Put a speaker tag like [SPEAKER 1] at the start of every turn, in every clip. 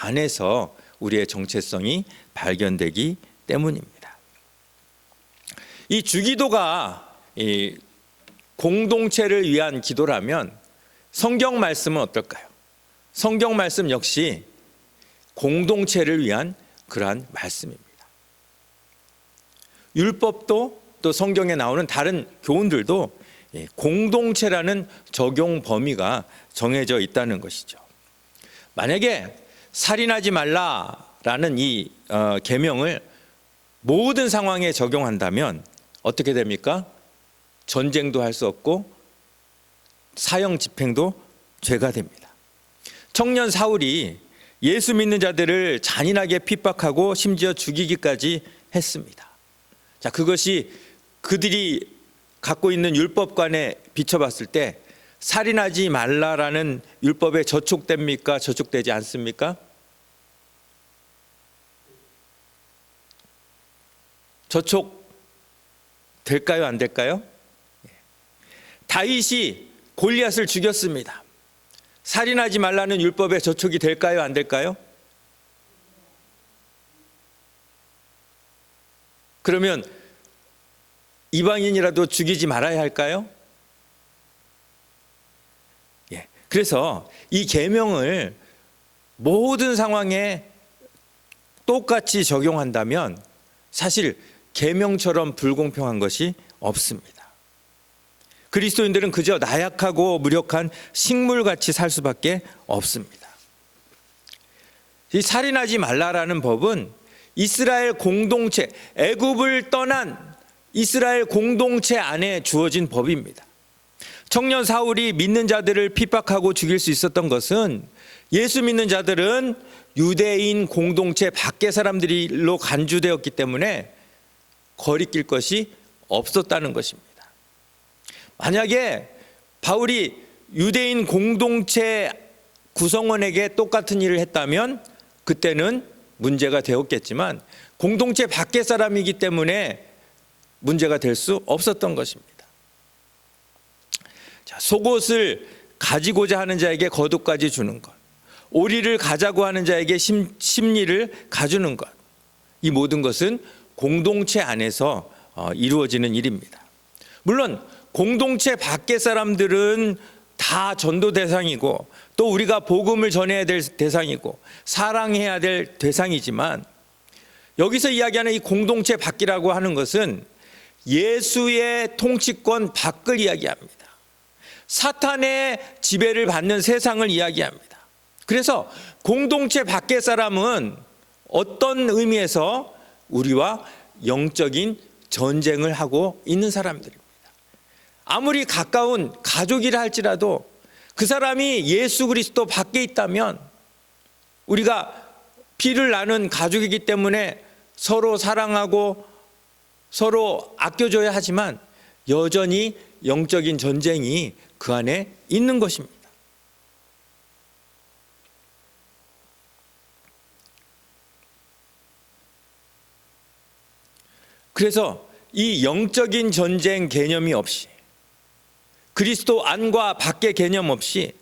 [SPEAKER 1] 안에서 우리의 정체성이 발견되기 때문입니다. 이 주기도가 이 공동체를 위한 기도라면 성경 말씀은 어떨까요? 성경 말씀 역시 공동체를 위한 그러한 말씀입니다. 율법도 또 성경에 나오는 다른 교훈들도 공동체라는 적용 범위가 정해져 있다는 것이죠. 만약에 살인하지 말라라는 이 계명을 모든 상황에 적용한다면 어떻게 됩니까? 전쟁도 할 수 없고 사형 집행도 죄가 됩니다. 청년 사울이 예수 믿는 자들을 잔인하게 핍박하고 심지어 죽이기까지 했습니다. 자, 그것이 그들이 갖고 있는 율법관에 비춰봤을 때 살인하지 말라라는 율법에 저촉됩니까? 저촉되지 않습니까? 저촉될까요? 안 될까요? 다윗이 골리앗을 죽였습니다. 살인하지 말라는 율법에 저촉이 될까요? 안 될까요? 그러면 이방인이라도 죽이지 말아야 할까요? 그래서 이 계명을 모든 상황에 똑같이 적용한다면 사실 계명처럼 불공평한 것이 없습니다. 그리스도인들은 그저 나약하고 무력한 식물같이 살 수밖에 없습니다. 이 살인하지 말라라는 법은 이스라엘 공동체, 애굽을 떠난 이스라엘 공동체 안에 주어진 법입니다. 청년 사울이 믿는 자들을 핍박하고 죽일 수 있었던 것은 예수 믿는 자들은 유대인 공동체 밖의 사람들로 간주되었기 때문에 거리낄 것이 없었다는 것입니다. 만약에 바울이 유대인 공동체 구성원에게 똑같은 일을 했다면 그때는 문제가 되었겠지만 공동체 밖의 사람이기 때문에 문제가 될 수 없었던 것입니다. 자, 속옷을 가지고자 하는 자에게 겉옷까지 주는 것, 오리를 가자고 하는 자에게 심리를 가주는 것, 이 모든 것은 공동체 안에서 이루어지는 일입니다. 물론 공동체 밖의 사람들은 다 전도 대상이고 또 우리가 복음을 전해야 될 대상이고 사랑해야 될 대상이지만 여기서 이야기하는 이 공동체 밖이라고 하는 것은 예수의 통치권 밖을 이야기합니다. 사탄의 지배를 받는 세상을 이야기합니다. 그래서 공동체 밖의 사람은 어떤 의미에서 우리와 영적인 전쟁을 하고 있는 사람들입니다. 아무리 가까운 가족이라 할지라도 그 사람이 예수 그리스도 밖에 있다면 우리가 피를 나눈 가족이기 때문에 서로 사랑하고 서로 아껴줘야 하지만 여전히 영적인 전쟁이 그 안에 있는 것입니다. 그래서 이 영적인 전쟁 개념이 없이 그리스도 안과 밖의 개념 없이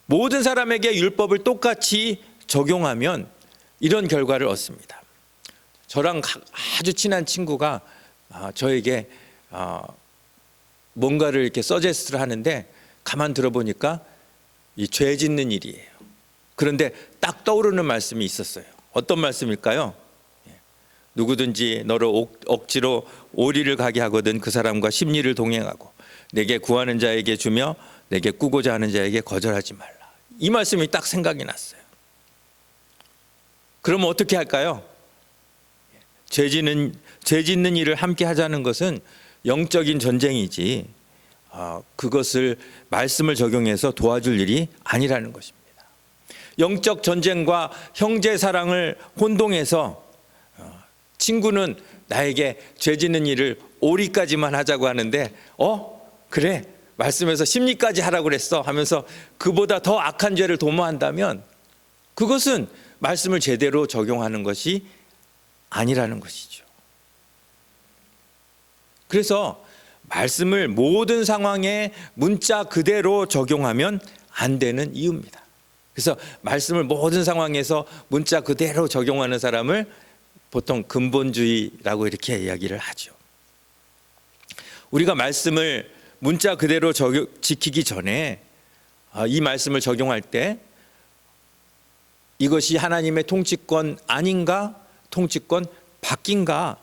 [SPEAKER 1] 모든 사람에게 율법을 똑같이 적용하면 이런 결과를 얻습니다. 저랑 아주 친한 친구가 저에게 뭔가를 이렇게 서제스트를 하는데 가만 들어보니까 이 죄 짓는 일이에요. 그런데 딱 떠오르는 말씀이 있었어요. 어떤 말씀일까요? 누구든지 너를 억지로 오리를 가게 하거든 그 사람과 심리를 동행하고 내게 구하는 자에게 주며 내게 꾸고자 하는 자에게 거절하지 말라. 이 말씀이 딱 생각이 났어요. 그러면 어떻게 할까요? 죄 짓는 일을 함께 하자는 것은 영적인 전쟁이지 그것을 말씀을 적용해서 도와줄 일이 아니라는 것입니다. 영적 전쟁과 형제 사랑을 혼동해서 친구는 나에게 죄 짓는 일을 오리까지만 하자고 하는데 그래 말씀에서 심리까지 하라고 그랬어 하면서 그보다 더 악한 죄를 도모한다면 그것은 말씀을 제대로 적용하는 것이 아니라는 것이죠. 그래서 말씀을 모든 상황에 문자 그대로 적용하면 안 되는 이유입니다. 그래서 말씀을 모든 상황에서 문자 그대로 적용하는 사람을 보통 근본주의라고 이렇게 이야기를 하죠. 우리가 말씀을 문자 그대로 지키기 전에 이 말씀을 적용할 때 이것이 하나님의 통치권 아닌가, 통치권 밖인가,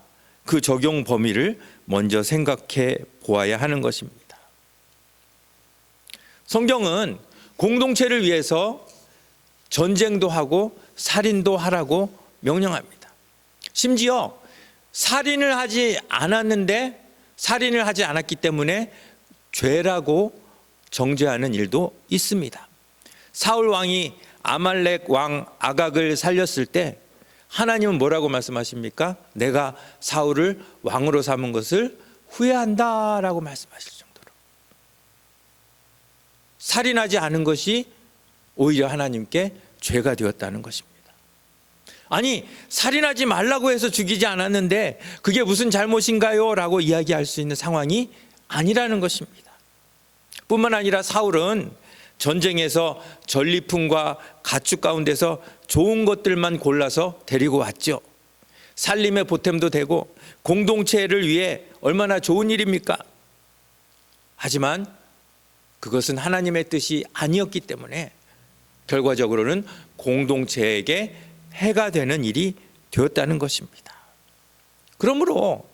[SPEAKER 1] 그 적용 범위를 먼저 생각해 보아야 하는 것입니다. 성경은 공동체를 위해서 전쟁도 하고 살인도 하라고 명령합니다. 심지어 살인을 하지 않았기 때문에 죄라고 정죄하는 일도 있습니다. 사울 왕이 아말렉 왕 아각을 살렸을 때 하나님은 뭐라고 말씀하십니까? 내가 사울을 왕으로 삼은 것을 후회한다라고 말씀하실 정도로 살인하지 않은 것이 오히려 하나님께 죄가 되었다는 것입니다. 아니, 살인하지 말라고 해서 죽이지 않았는데 그게 무슨 잘못인가요? 라고 이야기할 수 있는 상황이 아니라는 것입니다. 뿐만 아니라 사울은 전쟁에서 전리품과 가축 가운데서 좋은 것들만 골라서 데리고 왔죠. 살림의 보탬도 되고 공동체를 위해 얼마나 좋은 일입니까? 하지만 그것은 하나님의 뜻이 아니었기 때문에 결과적으로는 공동체에게 해가 되는 일이 되었다는 것입니다. 그러므로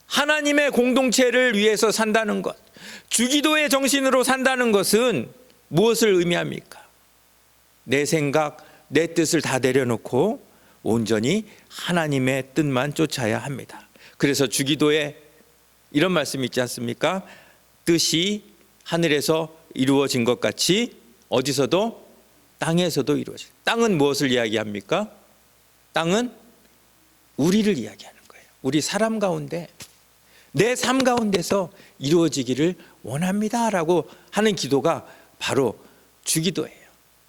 [SPEAKER 1] 하나님의 공동체를 위해서 산다는 것, 주기도의 정신으로 산다는 것은 무엇을 의미합니까? 내 생각, 내 뜻을 다 내려놓고 온전히 하나님의 뜻만 쫓아야 합니다. 그래서 주기도에 이런 말씀이 있지 않습니까? 뜻이 하늘에서 이루어진 것 같이 어디서도 땅에서도 이루어진. 땅은 무엇을 이야기합니까? 땅은 우리를 이야기하는 거예요. 우리 사람 가운데 내 삶 가운데서 이루어지기를 원합니다라고 하는 기도가 바로 주기도예요.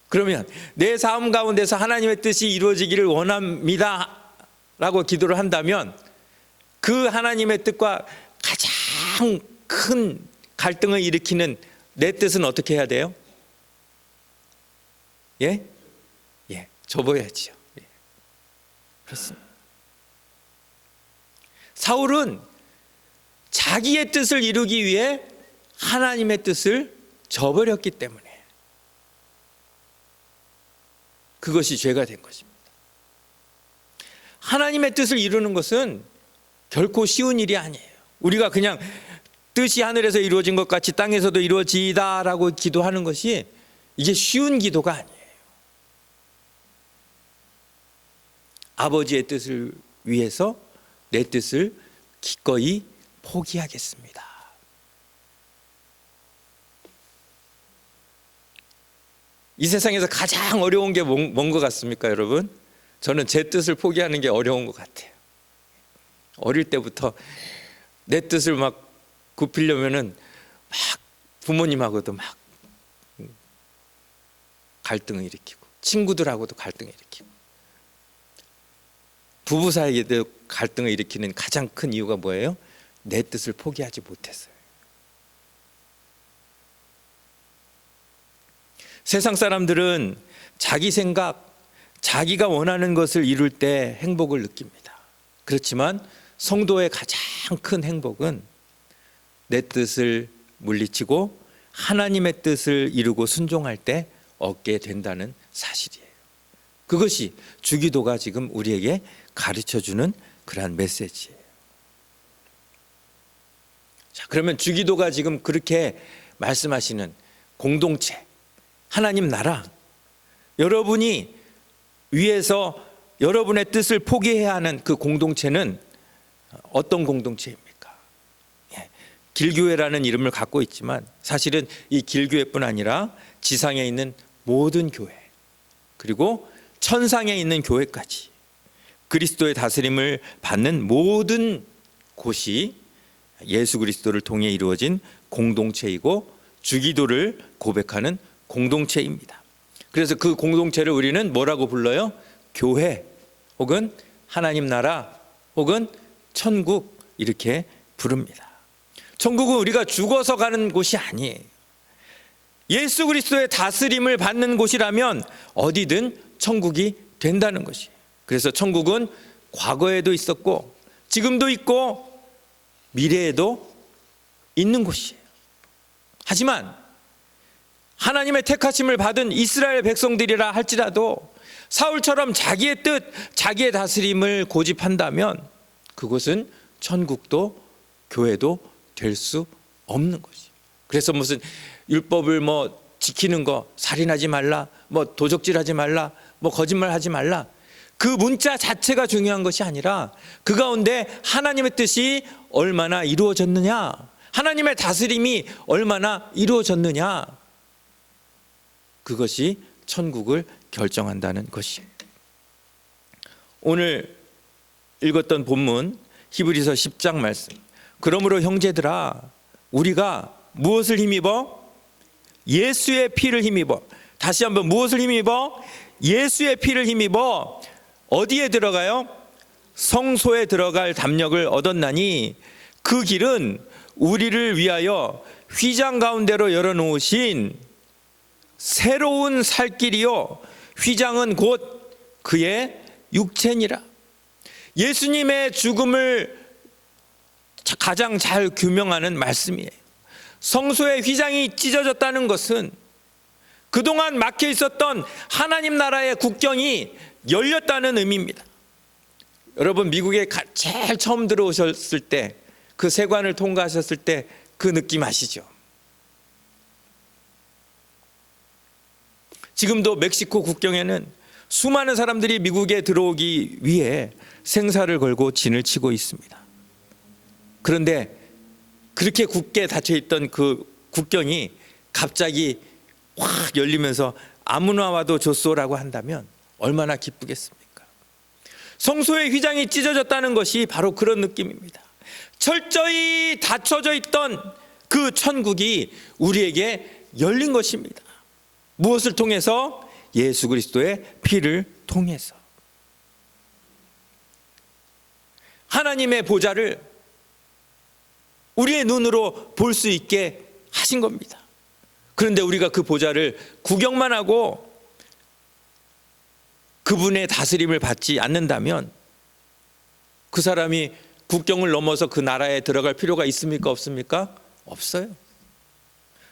[SPEAKER 1] 그러면 내 삶 가운데서 하나님의 뜻이 이루어지기를 원합니다라고 기도를 한다면 그 하나님의 뜻과 가장 큰 갈등을 일으키는 내 뜻은 어떻게 해야 돼요? 예? 접어야지요. 예. 그렇습니다. 사울은 자기의 뜻을 이루기 위해 하나님의 뜻을 저버렸기 때문에 그것이 죄가 된 것입니다. 하나님의 뜻을 이루는 것은 결코 쉬운 일이 아니에요. 우리가 그냥 뜻이 하늘에서 이루어진 것 같이 땅에서도 이루어지다라고 기도하는 것이 이게 쉬운 기도가 아니에요. 아버지의 뜻을 위해서 내 뜻을 기꺼이 포기하겠습니다. 이 세상에서 가장 어려운 게 뭔 것 같습니까, 여러분? 저는 제 뜻을 포기하는 게 어려운 것 같아요. 어릴 때부터 내 뜻을 막 굽히려면은 막 부모님하고도 막 갈등을 일으키고 친구들하고도 갈등을 일으키고 부부 사이에도 갈등을 일으키는 가장 큰 이유가 뭐예요? 내 뜻을 포기하지 못했어요. 세상 사람들은 자기 생각, 자기가 원하는 것을 이룰 때 행복을 느낍니다. 그렇지만 성도의 가장 큰 행복은 내 뜻을 물리치고 하나님의 뜻을 이루고 순종할 때 얻게 된다는 사실이에요. 그것이 주기도가 지금 우리에게 가르쳐주는 그러한 메시지예요. 자, 그러면 주기도가 지금 그렇게 말씀하시는 공동체, 하나님 나라, 여러분이 위에서 여러분의 뜻을 포기해야 하는 그 공동체는 어떤 공동체입니까? 길교회라는 이름을 갖고 있지만 사실은 이 길교회뿐 아니라 지상에 있는 모든 교회, 그리고 천상에 있는 교회까지 그리스도의 다스림을 받는 모든 곳이 예수 그리스도를 통해 이루어진 공동체이고 주기도를 고백하는 공동체입니다. 그래서 그 공동체를 우리는 뭐라고 불러요? 교회 혹은 하나님 나라 혹은 천국 이렇게 부릅니다. 천국은 우리가 죽어서 가는 곳이 아니에요. 예수 그리스도의 다스림을 받는 곳이라면 어디든 천국이 된다는 것이에요. 그래서 천국은 과거에도 있었고 지금도 있고 미래에도 있는 곳이에요. 하지만 하나님의 택하심을 받은 이스라엘 백성들이라 할지라도 사울처럼 자기의 뜻, 자기의 다스림을 고집한다면 그곳은 천국도 교회도 될 수 없는 것이에요. 그래서 무슨 율법을 지키는 거, 살인하지 말라, 도적질하지 말라, 거짓말하지 말라, 그 문자 자체가 중요한 것이 아니라 그 가운데 하나님의 뜻이 얼마나 이루어졌느냐, 하나님의 다스림이 얼마나 이루어졌느냐, 그것이 천국을 결정한다는 것이에요. 오늘 읽었던 본문 히브리서 10장 말씀, 그러므로 형제들아 우리가 무엇을 힘입어? 예수의 피를 힘입어. 다시 한번, 무엇을 힘입어? 예수의 피를 힘입어 어디에 들어가요? 성소에 들어갈 담력을 얻었나니 그 길은 우리를 위하여 휘장 가운데로 열어놓으신 새로운 살 길이요 휘장은 곧 그의 육체니라. 예수님의 죽음을 가장 잘 규명하는 말씀이에요. 성소의 휘장이 찢어졌다는 것은 그동안 막혀 있었던 하나님 나라의 국경이 열렸다는 의미입니다. 여러분, 미국에 제일 처음 들어오셨을 때, 그 세관을 통과하셨을 때 그 느낌 아시죠? 지금도 멕시코 국경에는 수많은 사람들이 미국에 들어오기 위해 생사를 걸고 진을 치고 있습니다. 그런데 그렇게 굳게 닫혀있던 그 국경이 갑자기 확 열리면서 아무나 와도 좋소라고 한다면 얼마나 기쁘겠습니까? 성소의 휘장이 찢어졌다는 것이 바로 그런 느낌입니다. 철저히 닫혀져 있던 그 천국이 우리에게 열린 것입니다. 무엇을 통해서? 예수 그리스도의 피를 통해서. 하나님의 보좌를 우리의 눈으로 볼 수 있게 하신 겁니다. 그런데 우리가 그 보좌를 구경만 하고 그분의 다스림을 받지 않는다면 그 사람이 국경을 넘어서 그 나라에 들어갈 필요가 있습니까? 없습니까? 없어요.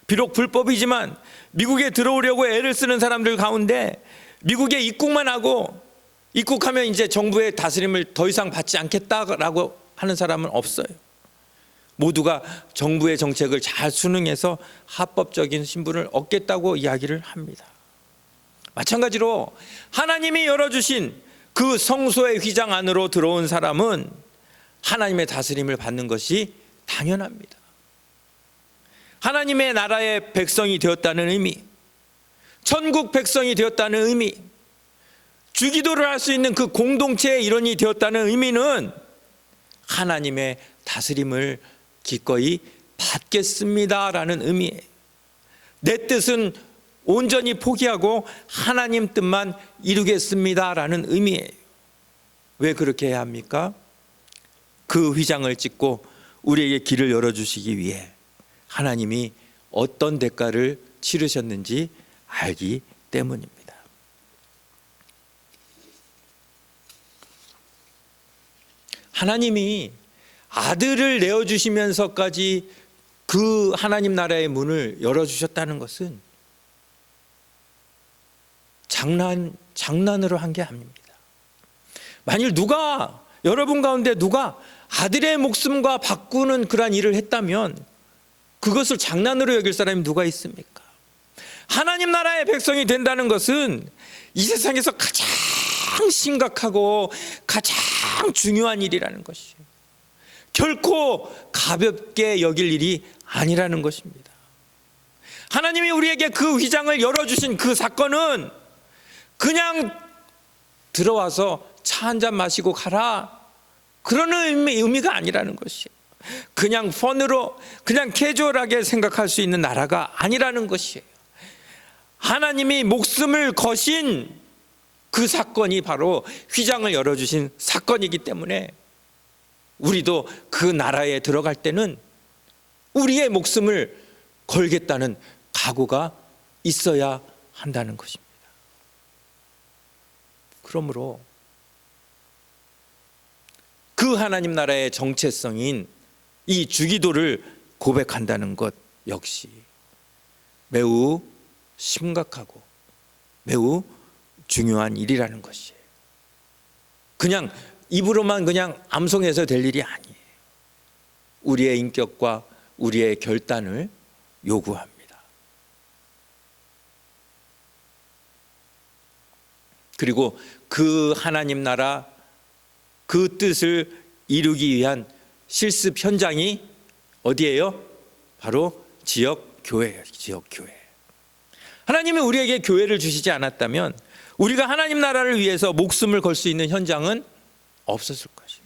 [SPEAKER 1] 비록 불법이지만 미국에 들어오려고 애를 쓰는 사람들 가운데 미국에 입국만 하고, 입국하면 이제 정부의 다스림을 더 이상 받지 않겠다라고 하는 사람은 없어요. 모두가 정부의 정책을 잘 순응해서 합법적인 신분을 얻겠다고 이야기를 합니다. 마찬가지로 하나님이 열어주신 그 성소의 휘장 안으로 들어온 사람은 하나님의 다스림을 받는 것이 당연합니다. 하나님의 나라의 백성이 되었다는 의미, 천국 백성이 되었다는 의미, 주기도를 할 수 있는 그 공동체의 일원이 되었다는 의미는 하나님의 다스림을 기꺼이 받겠습니다라는 의미예요. 내 뜻은 온전히 포기하고 하나님 뜻만 이루겠습니다라는 의미예요. 왜 그렇게 해야 합니까? 그 휘장을 찢고 우리에게 길을 열어주시기 위해 하나님이 어떤 대가를 치르셨는지 알기 때문입니다. 하나님이 아들을 내어주시면서까지 그 하나님 나라의 문을 열어주셨다는 것은 장난으로 한 게 아닙니다. 만일 여러분 가운데 누가 아들의 목숨과 바꾸는 그러한 일을 했다면 그것을 장난으로 여길 사람이 누가 있습니까? 하나님 나라의 백성이 된다는 것은 이 세상에서 가장 심각하고 가장 중요한 일이라는 것이에요. 결코 가볍게 여길 일이 아니라는 것입니다. 하나님이 우리에게 그 휘장을 열어주신 그 사건은 그냥 들어와서 차 한잔 마시고 가라, 그런 의미가 아니라는 것이에요. 그냥 펀으로 그냥 캐주얼하게 생각할 수 있는 나라가 아니라는 것이에요. 하나님이 목숨을 거신 그 사건이 바로 휘장을 열어주신 사건이기 때문에 우리도 그 나라에 들어갈 때는 우리의 목숨을 걸겠다는 각오가 있어야 한다는 것입니다. 그러므로 그 하나님 나라의 정체성인 이 주기도를 고백한다는 것 역시 매우 심각하고 매우 중요한 일이라는 것이에요. 그냥 입으로만 그냥 암송해서 될 일이 아니에요. 우리의 인격과 우리의 결단을 요구합니다. 그리고 그 하나님 나라 그 뜻을 이루기 위한 실습 현장이 어디예요? 바로 지역 교회예요. 지역 교회. 하나님이 우리에게 교회를 주시지 않았다면 우리가 하나님 나라를 위해서 목숨을 걸 수 있는 현장은 없었을 것이에요.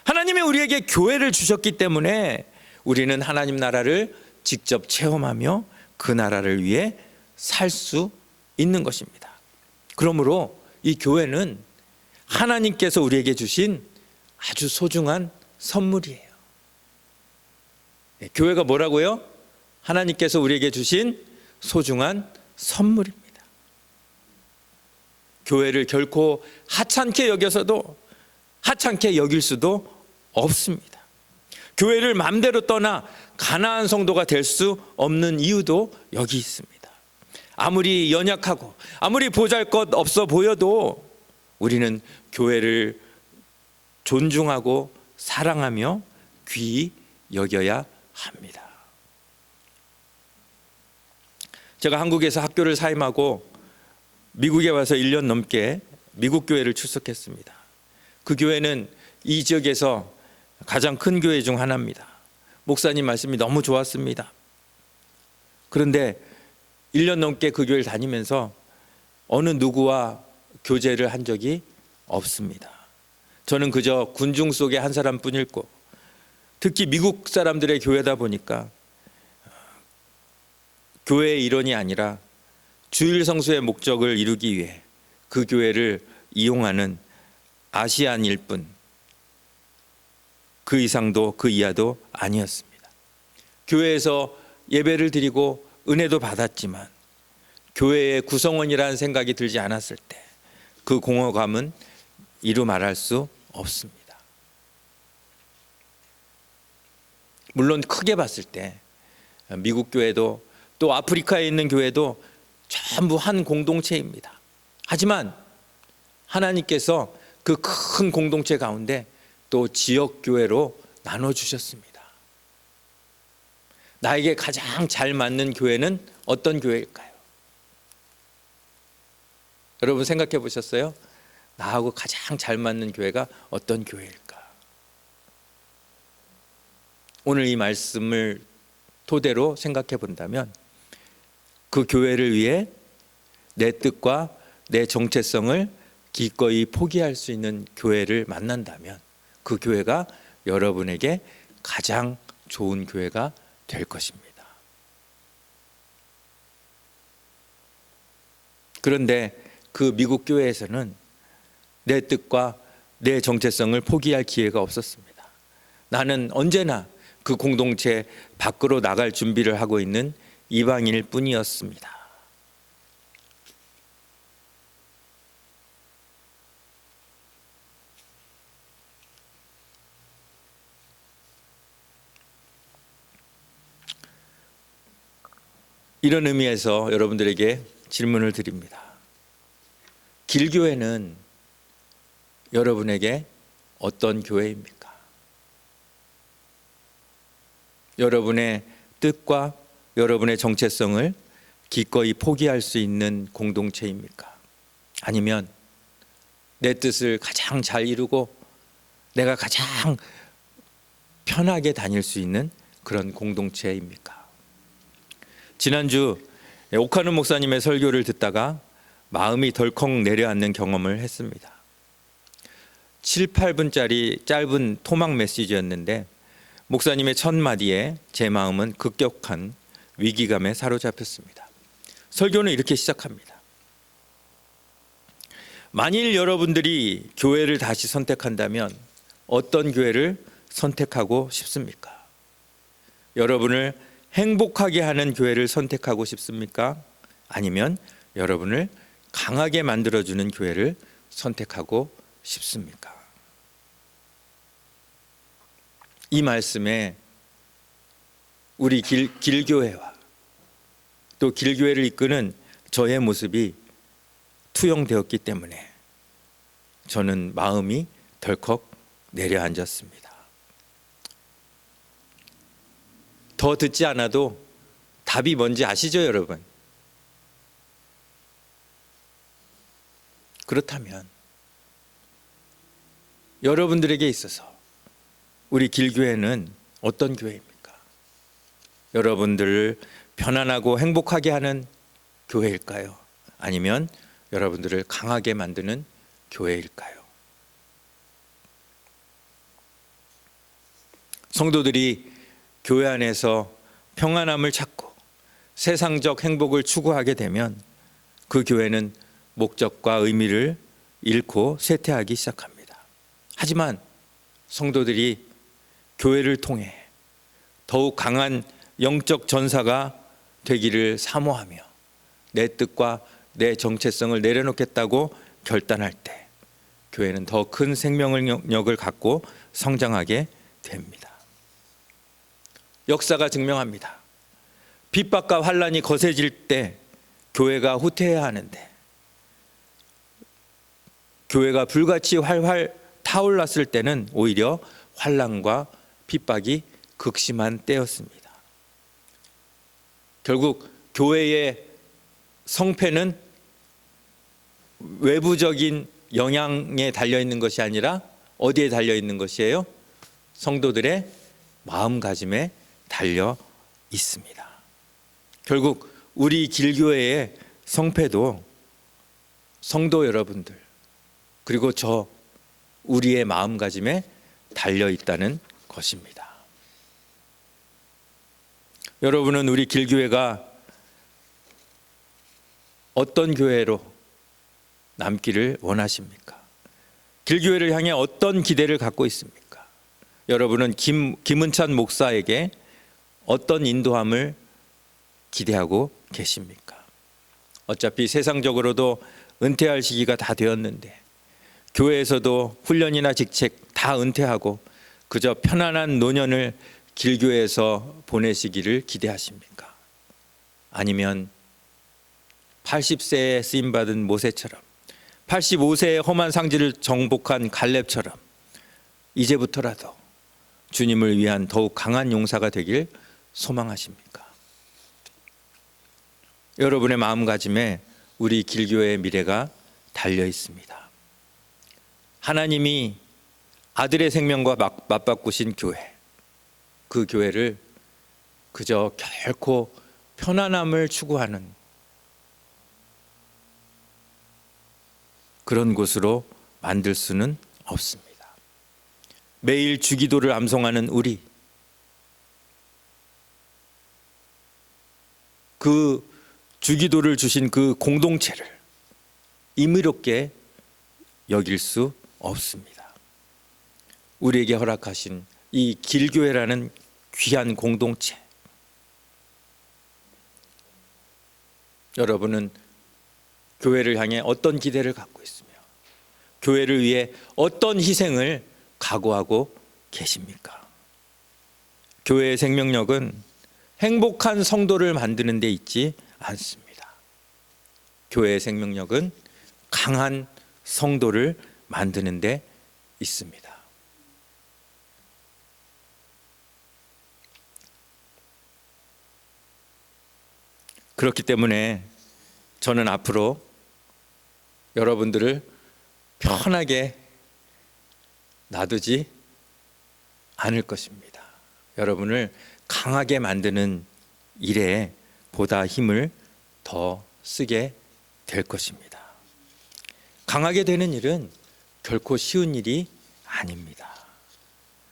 [SPEAKER 1] 하나님이 우리에게 교회를 주셨기 때문에 우리는 하나님 나라를 직접 체험하며 그 나라를 위해 살 수 있는 것입니다. 그러므로 이 교회는 하나님께서 우리에게 주신 아주 소중한 선물이에요. 교회가 뭐라고요? 하나님께서 우리에게 주신 소중한 선물입니다. 교회를 결코 하찮게 여겨서도 하찮게 여길 수도 없습니다. 교회를 마음대로 떠나 가나안 성도가 될 수 없는 이유도 여기 있습니다. 아무리 연약하고 아무리 보잘것 없어 보여도 우리는 교회를 존중하고 사랑하며 귀히 여겨야 합니다. 제가 한국에서 학교를 사임하고 미국에 와서 1년 넘게 미국 교회를 출석했습니다. 그 교회는 이 지역에서 가장 큰 교회 중 하나입니다. 목사님 말씀이 너무 좋았습니다. 그런데 1년 넘게 그 교회를 다니면서 어느 누구와 교제를 한 적이 없습니다. 저는 그저 군중 속의 한 사람뿐일 거고, 특히 미국 사람들의 교회다 보니까 교회의 일원이 아니라 주일 성수의 목적을 이루기 위해 그 교회를 이용하는 아시안일 뿐, 그 이상도 그 이하도 아니었습니다. 교회에서 예배를 드리고 은혜도 받았지만 교회의 구성원이라는 생각이 들지 않았을 때 그 공허감은 이루 말할 수 없습니다. 물론 크게 봤을 때 미국 교회도 또 아프리카에 있는 교회도 전부 한 공동체입니다. 하지만 하나님께서 그 큰 공동체 가운데 또 지역 교회로 나눠주셨습니다. 나에게 가장 잘 맞는 교회는 어떤 교회일까요? 여러분 생각해 보셨어요? 나하고 가장 잘 맞는 교회가 어떤 교회일까? 오늘 이 말씀을 토대로 생각해 본다면 그 교회를 위해 내 뜻과 내 정체성을 기꺼이 포기할 수 있는 교회를 만난다면 그 교회가 여러분에게 가장 좋은 교회가 될 것입니다. 그런데 그 미국 교회에서는 내 뜻과 내 정체성을 포기할 기회가 없었습니다. 나는 언제나 그 공동체 밖으로 나갈 준비를 하고 있는 이방인일 뿐이었습니다. 이런 의미에서 여러분들에게 질문을 드립니다. 길교회는 여러분에게 어떤 교회입니까? 여러분의 뜻과 여러분의 정체성을 기꺼이 포기할 수 있는 공동체입니까? 아니면 내 뜻을 가장 잘 이루고 내가 가장 편하게 다닐 수 있는 그런 공동체입니까? 지난주 오카누 목사님의 설교를 듣다가 마음이 덜컥 내려앉는 경험을 했습니다. 7, 8분짜리 짧은 토막 메시지였는데 목사님의 첫 마디에 제 마음은 급격한 위기감에 사로잡혔습니다. 설교는 이렇게 시작합니다. 만일 여러분들이 교회를 다시 선택한다면 어떤 교회를 선택하고 싶습니까? 여러분을 행복하게 하는 교회를 선택하고 싶습니까? 아니면 여러분을 강하게 만들어주는 교회를 선택하고 싶습니까? 이 말씀에 우리 길교회와 또 길교회를 이끄는 저의 모습이 투영되었기 때문에 저는 마음이 덜컥 내려앉았습니다. 더 듣지 않아도 답이 뭔지 아시죠, 여러분? 그렇다면 여러분들에게 있어서 우리 길교회는 어떤 교회입니까? 여러분들을 편안하고 행복하게 하는 교회일까요? 아니면 여러분들을 강하게 만드는 교회일까요? 성도들이 교회 안에서 평안함을 찾고 세상적 행복을 추구하게 되면 그 교회는 목적과 의미를 잃고 쇠퇴하기 시작합니다. 하지만 성도들이 교회를 통해 더욱 강한 영적 전사가 되기를 사모하며 내 뜻과 내 정체성을 내려놓겠다고 결단할 때 교회는 더 큰 생명력을 갖고 성장하게 됩니다. 역사가 증명합니다. 핍박과 환란이 거세질 때 교회가 후퇴해야 하는데 교회가 불같이 활활 타올랐을 때는 오히려 환란과 핍박이 극심한 때였습니다. 결국 교회의 성패는 외부적인 영향에 달려있는 것이 아니라 어디에 달려있는 것이에요? 성도들의 마음가짐에 달려 있습니다. 결국 우리 길교회의 성패도 성도 여러분들 그리고 우리의 마음가짐에 달려 있다는 것입니다. 여러분은 우리 길교회가 어떤 교회로 남기를 원하십니까? 길교회를 향해 어떤 기대를 갖고 있습니까? 여러분은 김은찬 목사에게 어떤 인도함을 기대하고 계십니까? 어차피 세상적으로도 은퇴할 시기가 다 되었는데 교회에서도 훈련이나 직책 다 은퇴하고 그저 편안한 노년을 길교회에서 보내시기를 기대하십니까? 아니면 80세에 쓰임받은 모세처럼 85세의 험한 상지를 정복한 갈렙처럼 이제부터라도 주님을 위한 더욱 강한 용사가 되길 소망하십니까? 여러분의 마음가짐에 우리 길교회의 미래가 달려 있습니다. 하나님이 아들의 생명과 맞바꾸신 교회, 그 교회를 그저 결코 편안함을 추구하는 그런 곳으로 만들 수는 없습니다. 매일 주기도를 암송하는 우리, 그 주기도를 주신 그 공동체를 임의롭게 여길 수 없습니다. 우리에게 허락하신 이 길교회라는 귀한 공동체, 여러분은 교회를 향해 어떤 기대를 갖고 있으며 교회를 위해 어떤 희생을 각오하고 계십니까? 교회의 생명력은 행복한 성도를 만드는 데 있지 않습니다. 교회의 생명력은 강한 성도를 만드는 데 있습니다. 그렇기 때문에 저는 앞으로 여러분들을 편하게 놔두지 않을 것입니다. 여러분을 강하게 만드는 일에 보다 힘을 더 쓰게 될 것입니다. 강하게 되는 일은 결코 쉬운 일이 아닙니다.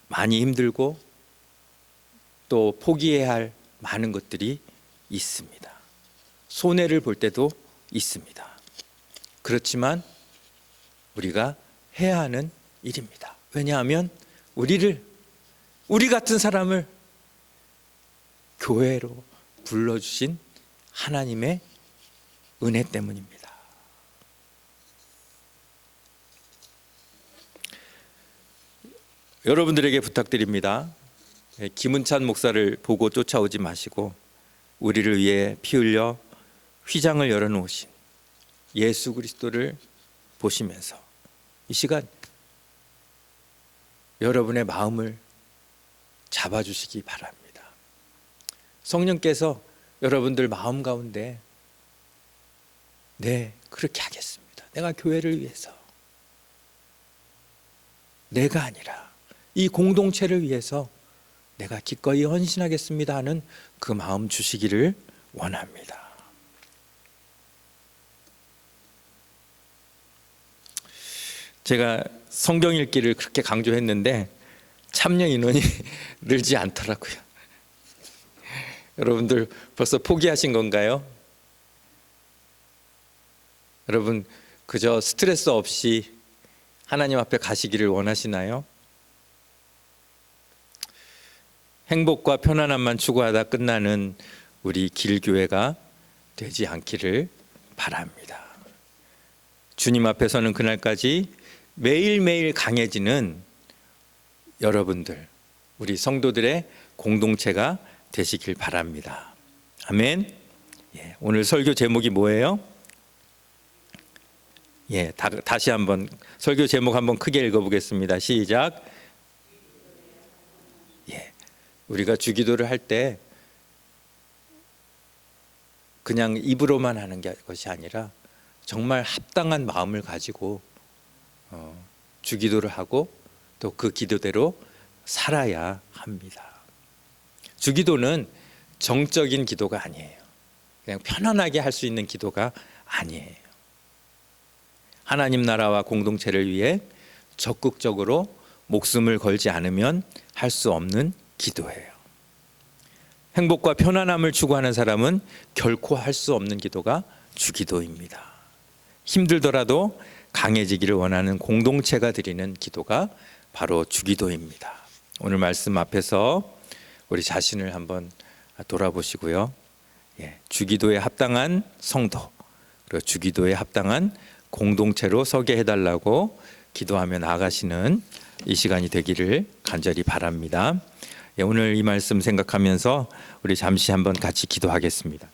[SPEAKER 1] 많이 힘들고 또 포기해야 할 많은 것들이 있습니다. 손해를 볼 때도 있습니다. 그렇지만 우리가 해야 하는 일입니다. 왜냐하면 우리 같은 사람을 교회로 불러주신 하나님의 은혜 때문입니다. 여러분들에게 부탁드립니다. 김은찬 목사를 보고 쫓아오지 마시고 우리를 위해 피 흘려 휘장을 열어놓으신 예수 그리스도를 보시면서 이 시간 여러분의 마음을 잡아주시기 바랍니다. 성령께서 여러분들 마음 가운데 네, 그렇게 하겠습니다. 내가 교회를 위해서, 내가 아니라 이 공동체를 위해서 내가 기꺼이 헌신하겠습니다 하는 그 마음 주시기를 원합니다. 제가 성경 읽기를 그렇게 강조했는데 참여 인원이 늘지 않더라고요. 여러분들 벌써 포기하신 건가요? 여러분 그저 스트레스 없이 하나님 앞에 가시기를 원하시나요? 행복과 편안함만 추구하다 끝나는 우리 길교회가 되지 않기를 바랍니다. 주님 앞에 서는 그날까지 매일매일 강해지는 여러분들, 우리 성도들의 공동체가 되시길 바랍니다. 아멘. 오늘 설교 제목이 뭐예요? 다시 한번 설교 제목 한번 크게 읽어보겠습니다. 시작. 우리가 주기도를 할 때 그냥 입으로만 하는 것이 아니라 정말 합당한 마음을 가지고 주기도를 하고 또 그 기도대로 살아야 합니다. 주기도는 정적인 기도가 아니에요. 그냥 편안하게 할 수 있는 기도가 아니에요. 하나님 나라와 공동체를 위해 적극적으로 목숨을 걸지 않으면 할 수 없는 기도예요. 행복과 편안함을 추구하는 사람은 결코 할 수 없는 기도가 주기도입니다. 힘들더라도 강해지기를 원하는 공동체가 드리는 기도가 바로 주기도입니다. 오늘 말씀 앞에서 우리 자신을 한번 돌아보시고요. 주기도에 합당한 성도, 그리고 주기도에 합당한 공동체로 서게 해달라고 기도하며 나아가시는 이 시간이 되기를 간절히 바랍니다. 오늘 이 말씀 생각하면서 우리 잠시 한번 같이 기도하겠습니다.